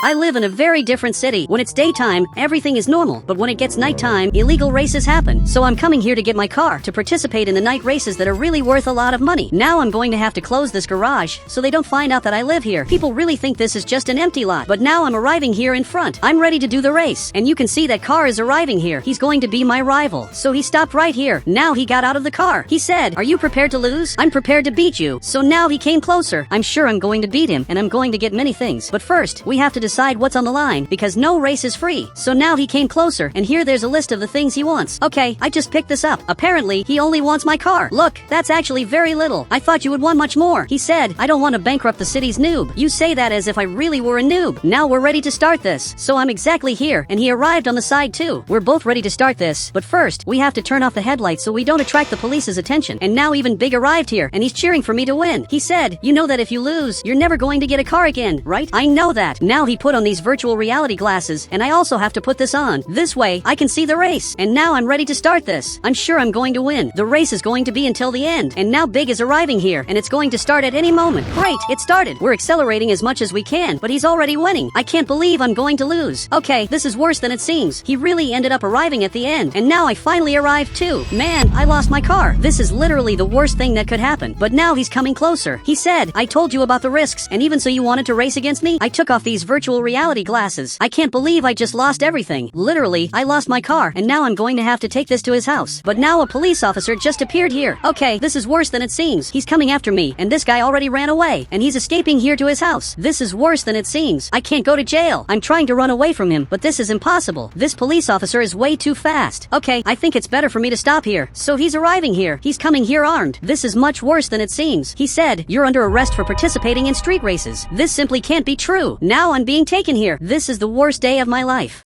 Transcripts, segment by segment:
I live in a very different city. When it's daytime, everything is normal, but when it gets nighttime, illegal races happen. So I'm coming here to get my car to participate in the night races that are really worth a lot of money. Now I'm going to have to close this garage so they don't find out that I live here. People really think this is just an empty lot, but now I'm arriving here in front. I'm ready to do the race, and you can see that car is arriving here. He's going to be my rival. So he stopped right here. Now he got out of the car. He said, "Are you prepared to lose? I'm prepared to beat you." So now he came closer. I'm sure I'm going to beat him, and I'm going to get many things. But first, we have to decide what's on the line, because no race is free. So now he came closer, and here there's a list of the things he wants. Okay, I just picked this up. Apparently, he only wants my car. Look, that's actually very little. I thought you would want much more. He said, "I don't want to bankrupt the city's noob." You say that as if I really were a noob. Now we're ready to start this. So I'm exactly here, and he arrived on the side too. We're both ready to start this, but first, we have to turn off the headlights so we don't attract the police's attention. And now even Big arrived here, and he's cheering for me to win. He said, "You know that if you lose, you're never going to get a car again, right?" I know that. Now he put on these virtual reality glasses, and I also have to put this on. This way, I can see the race. And now I'm ready to start this. I'm sure I'm going to win. The race is going to be until the end. And now Big is arriving here, and it's going to start at any moment. Great, it started. We're accelerating as much as we can, but he's already winning. I can't believe I'm going to lose. Okay, this is worse than it seems. He really ended up arriving at the end, and now I finally arrived too. Man, I lost my car. This is literally the worst thing that could happen. But now he's coming closer. He said, "I told you about the risks, and even so you wanted to race against me?" I took off these virtual reality glasses. I can't believe I just lost everything. Literally, I lost my car, and now I'm going to have to take this to his house. But now a police officer just appeared here. Okay, this is worse than it seems. He's coming after me, and this guy already ran away, and he's escaping here to his house. This is worse than it seems. I can't go to jail. I'm trying to run away from him, but this is impossible. This police officer is way too fast. Okay, I think it's better for me to stop here. So he's arriving here. He's coming here armed. This is much worse than it seems. He said, "You're under arrest for participating in street races." This simply can't be true. Now I'm being taken here. This is the worst day of my life.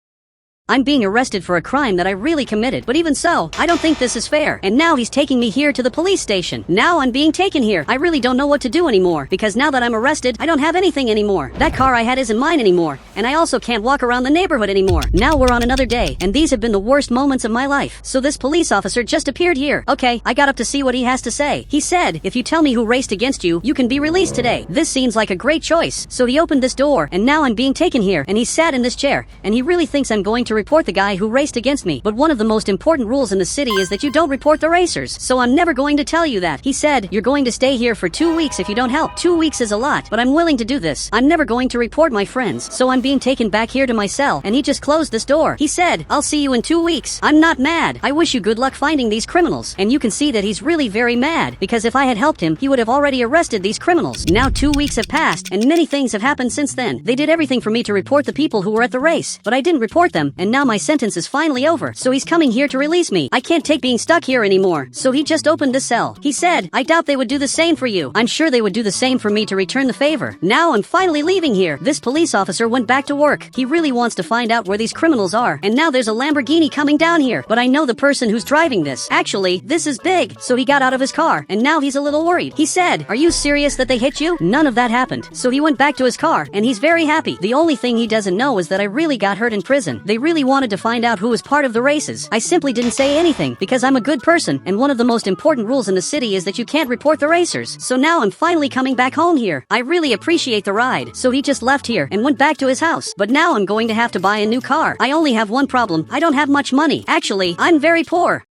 I'm being arrested for a crime that I really committed, but even so, I don't think this is fair. And now he's taking me here to the police station. Now I'm being taken here. I really don't know what to do anymore, because now that I'm arrested, I don't have anything anymore. That car I had isn't mine anymore, and I also can't walk around the neighborhood anymore. Now we're on another day, and these have been the worst moments of my life. So this police officer just appeared here. Okay, I got up to see what he has to say. He said, "If you tell me who raced against you, you can be released today." This seems like a great choice. So he opened this door, and now I'm being taken here, and he sat in this chair, and he really thinks I'm going to report the guy who raced against me. But one of the most important rules in the city is that you don't report the racers. So I'm never going to tell you that. He said, "You're going to stay here for 2 weeks if you don't help." 2 weeks is a lot, but I'm willing to do this. I'm never going to report my friends. So I'm being taken back here to my cell, and he just closed this door. He said, "I'll see you in 2 weeks." I'm not mad. I wish you good luck finding these criminals. And you can see that he's really very mad, because if I had helped him, he would have already arrested these criminals. Now 2 weeks have passed, and many things have happened since then. They did everything for me to report the people who were at the race, but I didn't report them, and now my sentence is finally over. So he's coming here to release me. I can't take being stuck here anymore. So he just opened the cell. He said, "I doubt they would do the same for you." I'm sure they would do the same for me to return the favor. Now I'm finally leaving here. This police officer went back to work. He really wants to find out where these criminals are. And now there's a Lamborghini coming down here. But I know the person who's driving this. Actually, this is Big. So he got out of his car, and now he's a little worried. He said, "Are you serious that they hit you?" None of that happened. So he went back to his car, and he's very happy. The only thing he doesn't know is that I really got hurt in prison. They really wanted to find out who was part of the races. I simply didn't say anything, because I'm a good person, and one of the most important rules in the city is that you can't report the racers. So now I'm finally coming back home here. I really appreciate the ride. So he just left here and went back to his house. But now I'm going to have to buy a new car. I only have one problem. I don't have much money. Actually, I'm very poor.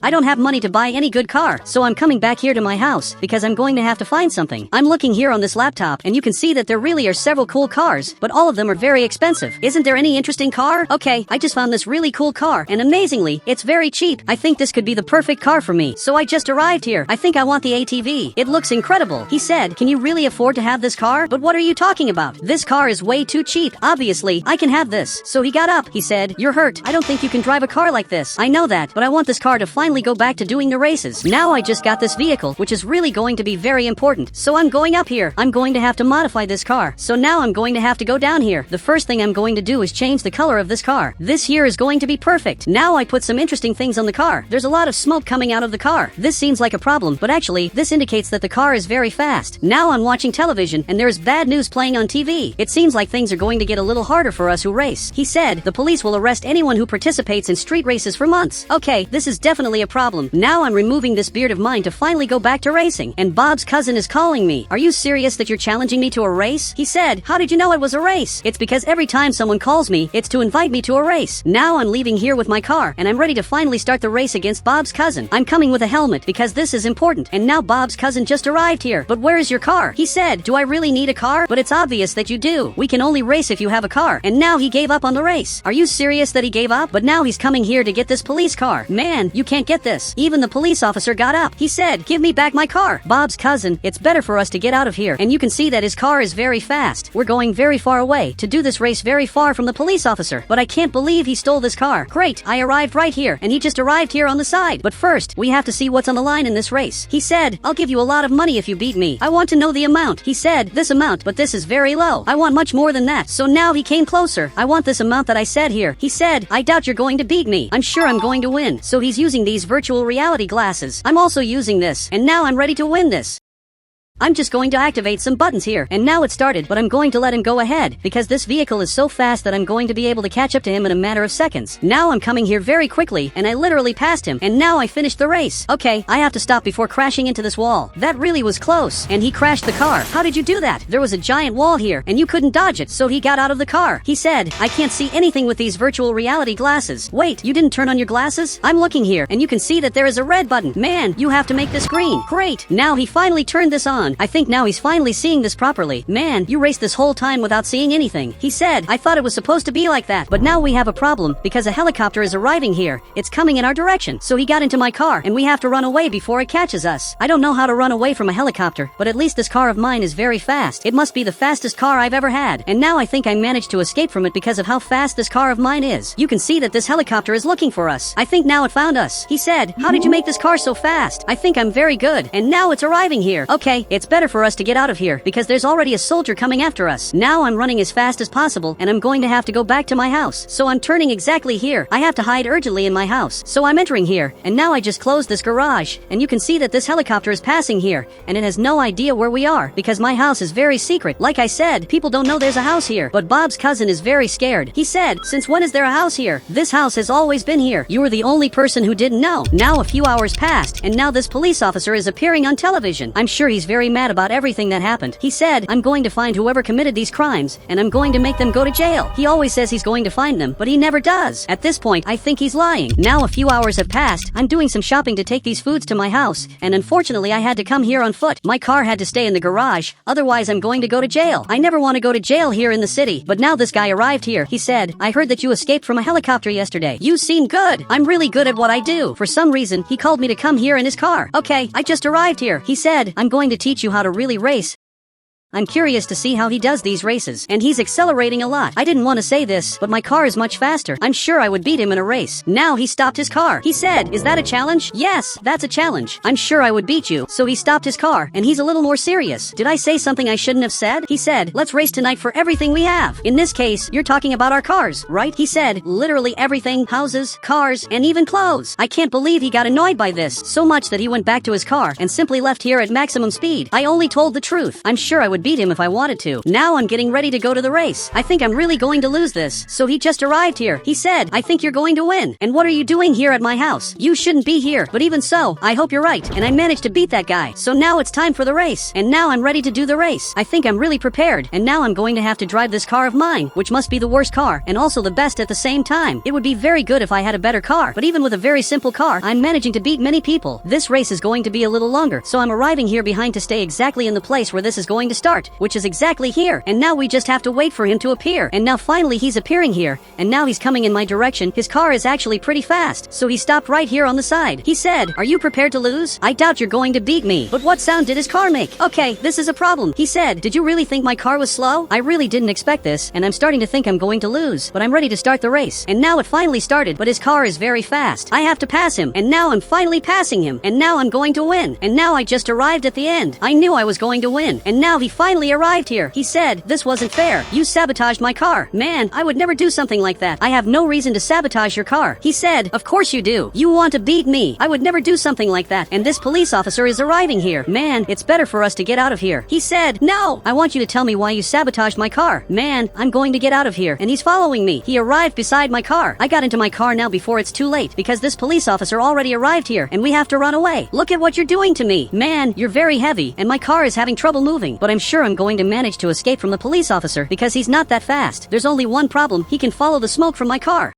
I don't have money to buy any good car, so I'm coming back here to my house, because I'm going to have to find something. I'm looking here on this laptop, and you can see that there really are several cool cars, but all of them are very expensive. Isn't there any interesting car? Okay, I just found this really cool car, and amazingly, it's very cheap. I think this could be the perfect car for me, so I just arrived here. I think I want the ATV. It looks incredible. He said, "Can you really afford to have this car?" But what are you talking about? This car is way too cheap. Obviously, I can have this. So he got up. He said, "You're hurt. I don't think you can drive a car like this." I know that, but I want this car to finally go back to doing the races. Now I just got this vehicle, which is really going to be very important. So I'm going up here. I'm going to have to modify this car. So now I'm going to have to go down here. The first thing I'm going to do is change the color of this car. This here is going to be perfect. Now I put some interesting things on the car. There's a lot of smoke coming out of the car. This seems like a problem, but actually, this indicates that the car is very fast. Now I'm watching television, and there's bad news playing on TV. It seems like things are going to get a little harder for us who race. He said, "The police will arrest anyone who participates in street races for months." Okay, this is definitely definitely a problem. Now I'm removing this beard of mine to finally go back to racing. And Bob's cousin is calling me. Are you serious that you're challenging me to a race? He said, how did you know it was a race? It's because every time someone calls me, it's to invite me to a race. Now I'm leaving here with my car, and I'm ready to finally start the race against Bob's cousin. I'm coming with a helmet because this is important. And now Bob's cousin just arrived here. But where is your car? He said, do I really need a car? But it's obvious that you do. We can only race if you have a car. And now he gave up on the race. Are you serious that he gave up? But now he's coming here to get this police car. Man, you can't get this. Even the police officer got up. He said, give me back my car. Bob's cousin, it's better for us to get out of here. And you can see that his car is very fast. We're going very far away to do this race very far from the police officer. But I can't believe he stole this car. Great, I arrived right here, and he just arrived here on the side. But first, we have to see what's on the line in this race. He said, I'll give you a lot of money if you beat me. I want to know the amount. He said, this amount, but this is very low. I want much more than that. So now he came closer. I want this amount that I said here. He said, I doubt you're going to beat me. I'm sure I'm going to win. So he's using these virtual reality glasses. I'm also using this. And now I'm ready to win this. I'm just going to activate some buttons here, and now it started, but I'm going to let him go ahead, because this vehicle is so fast that I'm going to be able to catch up to him in a matter of seconds. Now I'm coming here very quickly, and I literally passed him, and now I finished the race. Okay, I have to stop before crashing into this wall. That really was close, and he crashed the car. How did you do that? There was a giant wall here, and you couldn't dodge it, so he got out of the car. He said, I can't see anything with these virtual reality glasses. Wait, you didn't turn on your glasses? I'm looking here, and you can see that there is a red button. Man, you have to make this green. Great, now he finally turned this on. I think now he's finally seeing this properly. Man, you raced this whole time without seeing anything. He said, I thought it was supposed to be like that. But now we have a problem, because a helicopter is arriving here. It's coming in our direction. So he got into my car, and we have to run away before it catches us. I don't know how to run away from a helicopter, but at least this car of mine is very fast. It must be the fastest car I've ever had. And now I think I managed to escape from it because of how fast this car of mine is. You can see that this helicopter is looking for us. I think now it found us. He said, how did you make this car so fast? I think I'm very good. And now it's arriving here. Okay, it's better for us to get out of here, because there's already a soldier coming after us. Now I'm running as fast as possible, and I'm going to have to go back to my house. So I'm turning exactly here. I have to hide urgently in my house. So I'm entering here, and now I just closed this garage, and you can see that this helicopter is passing here, and it has no idea where we are, because my house is very secret. Like I said, people don't know there's a house here, but Bob's cousin is very scared. He said, since when is there a house here? This house has always been here. You were the only person who didn't know. Now a few hours passed, and now this police officer is appearing on television. I'm sure he's very mad about everything that happened. He said, I'm going to find whoever committed these crimes, and I'm going to make them go to jail. He always says he's going to find them, but he never does. At this point, I think he's lying. Now a few hours have passed. I'm doing some shopping to take these foods to my house, and unfortunately I had to come here on foot. My car had to stay in the garage, otherwise I'm going to go to jail. I never want to go to jail here in the city, but now this guy arrived here. He said, I heard that you escaped from a helicopter yesterday. You seem good. I'm really good at what I do. For some reason, he called me to come here in his car. Okay, I just arrived here. He said, I'm going to teach you how to really race. I'm curious to see how he does these races, and he's accelerating a lot. I didn't want to say this, but my car is much faster. I'm sure I would beat him in a race. Now he stopped his car. He said, is that a challenge? Yes, that's a challenge. I'm sure I would beat you. So he stopped his car, and he's a little more serious. Did I say something I shouldn't have said? He said, let's race tonight for everything we have. In this case, you're talking about our cars, right? He said, literally everything, houses, cars, and even clothes. I can't believe he got annoyed by this, so much that he went back to his car and simply left here at maximum speed. I only told the truth. I'm sure I would beat him if I wanted to. Now I'm getting ready to go to the race. I think I'm really going to lose this. So he just arrived here. He said, I think you're going to win. And what are you doing here at my house? You shouldn't be here. But even so, I hope you're right. And I managed to beat that guy. So now it's time for the race. And now I'm ready to do the race. I think I'm really prepared. And now I'm going to have to drive this car of mine, which must be the worst car and also the best at the same time. It would be very good if I had a better car. But even with a very simple car, I'm managing to beat many people. This race is going to be a little longer. So I'm arriving here behind to stay exactly in the place where this is going to start, which is exactly here. And now we just have to wait for him to appear. And now finally he's appearing here. And now he's coming in my direction. His car is actually pretty fast. So he stopped right here on the side. He said, are you prepared to lose? I doubt you're going to beat me. But what sound did his car make? Okay, this is a problem. He said, did you really think my car was slow? I really didn't expect this. And I'm starting to think I'm going to lose. But I'm ready to start the race. And now it finally started. But his car is very fast. I have to pass him. And now I'm finally passing him. And now I'm going to win. And now I just arrived at the end. I knew I was going to win. And now he finally arrived here. He said, this wasn't fair. You sabotaged my car. Man, I would never do something like that. I have no reason to sabotage your car. He said, of course you do. You want to beat me. I would never do something like that. And this police officer is arriving here. Man, it's better for us to get out of here. He said, no, I want you to tell me why you sabotaged my car. Man, I'm going to get out of here. And he's following me. He arrived beside my car. I got into my car now before it's too late because this police officer already arrived here and we have to run away. Look at what you're doing to me. Man, you're very heavy and my car is having trouble moving. But I'm sure I'm going to manage to escape from the police officer because he's not that fast. There's only one problem. He can follow the smoke from my car.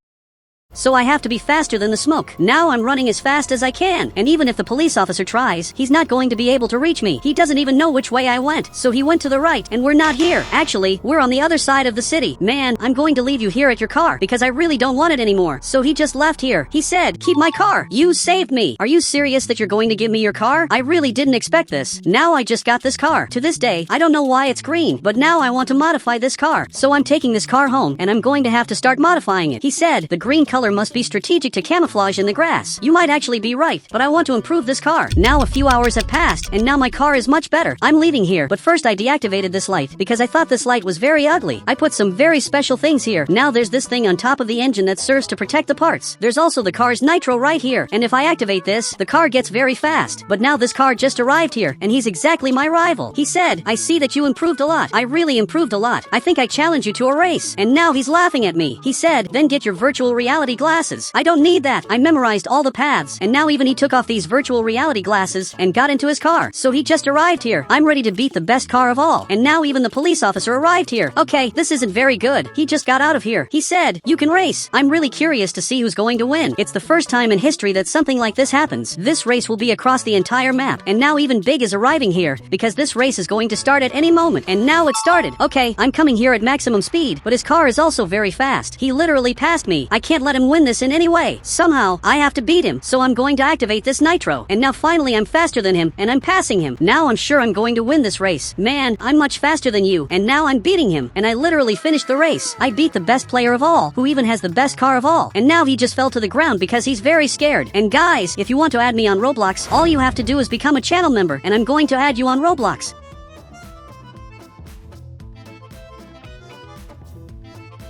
So I have to be faster than the smoke. Now I'm running as fast as I can. And even if the police officer tries, he's not going to be able to reach me. He doesn't even know which way I went. So he went to the right and we're not here. Actually, we're on the other side of the city. Man, I'm going to leave you here at your car because I really don't want it anymore. So he just left here. He said, keep my car. You saved me. Are you serious that you're going to give me your car? I really didn't expect this. Now I just got this car. To this day, I don't know why it's green, but now I want to modify this car. So I'm taking this car home and I'm going to have to start modifying it. He said, the green color must be strategic to camouflage in the grass. You might actually be right, but I want to improve this car. Now a few hours have passed, and now my car is much better. I'm leaving here, but first I deactivated this light because I thought this light was very ugly. I put some very special things here. Now there's this thing on top of the engine that serves to protect the parts. There's also the car's nitro right here, and if I activate this, the car gets very fast. But now this car just arrived here, and he's exactly my rival. He said, I see that you improved a lot. I really improved a lot. I think I challenge you to a race. And now he's laughing at me. He said, then get your virtual reality glasses. I don't need that. I memorized all the paths, and now even he took off these virtual reality glasses and got into his car. So he just arrived here. I'm ready to beat the best car of all. And now even the police officer arrived here. Okay, this isn't very good. He just got out of here. He said, you can race. I'm really curious to see who's going to win. It's the first time in history that something like this happens. This race will be across the entire map. And now even Big is arriving here because this race is going to start at any moment. And now it started. Okay, I'm coming here at maximum speed, but his car is also very fast. He literally passed me. I can't let him win this in any way. Somehow, I have to beat him, so I'm going to activate this nitro. And now finally I'm faster than him, and I'm passing him. Now I'm sure I'm going to win this race. Man, I'm much faster than you, and now I'm beating him. And I literally finished the race. I beat the best player of all, who even has the best car of all. And now he just fell to the ground because he's very scared. And guys, if you want to add me on Roblox, all you have to do is become a channel member, and I'm going to add you on Roblox.